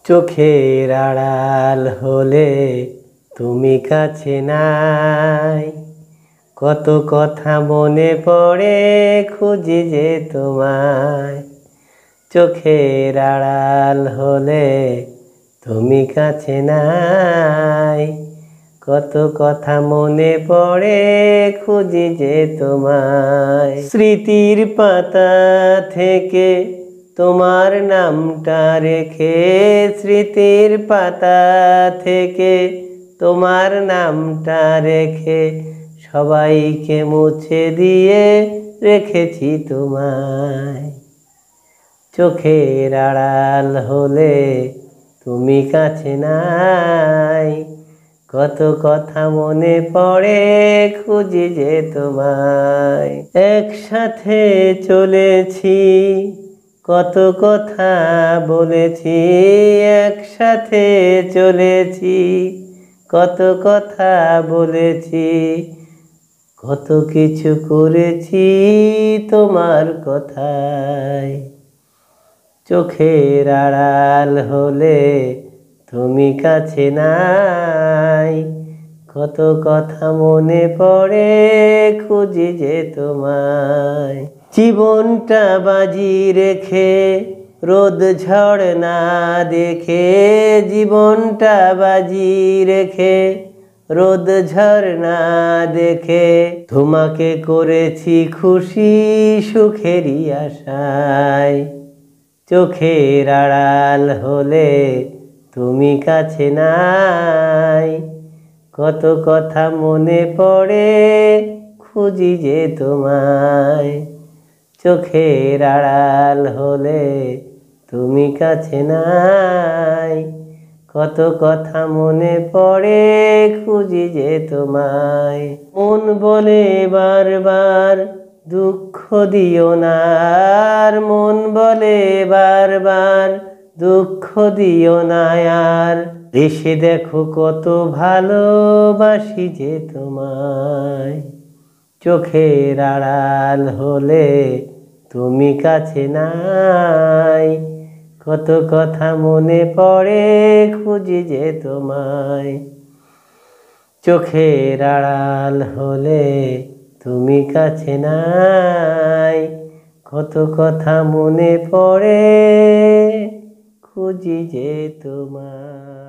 চোখের আড়াল হলে তুমি কাছে নাই, কত কথা মনে পড়ে খুঁজি যে তোমায়। চোখের আড়াল হলে তুমি কাছে নাই, কত কথা মনে পড়ে খুঁজি যে তোমায়। স্মৃতির পাতা থেকে তোমার নামটা রেখে, স্মৃতির পাতা থেকে তোমার নামটা রেখে সবাইকে মুছে দিয়ে রেখেছি তোমায়। চোখের আড়াল হলে তুমি কাছে নাই, কত কথা মনে পড়ে খুঁজি যে তোমায়। একসাথে চলেছি, কত কথা বলেছি, একসাথে চলেছি, কত কথা বলেছি, কত কিছু করেছি তোমার কথায়। চোখের আড়াল হলে তুমি কাছে নাই, কত কথা মনে পড়ে খুঁজি যে তোমায়। জীবনটা বাজি রেখে রোদ ঝড় না দেখে, জীবনটা বাজি রেখে রোদ ঝড় না দেখে তোমাকে করেছি খুশি সুখেরই আশায়। চোখের আড়াল হলে তুমি কাছে নাই, কত কথা মনে পড়ে খুঁজি যে তোমায়। চোখের আড়াল হলে তুমি কাছে নাই, কত কথা মনে পড়ে খুঁজি যে তোমায়। মন বলে বারবার দুঃখ দিও না, আর মন বলে বারবার দুঃখ দিও না আর, এসে দেখো কত ভালোবাসি যে তোমায়। চোখের আড়াল হলে তুমি কাছে নাই, কত কথা মনে পড়ে খুঁজি যে তোমায়। চোখের আড়াল হলে তুমি কাছে নাই, কত কথা মনে পড়ে খুঁজি যে তোমায়।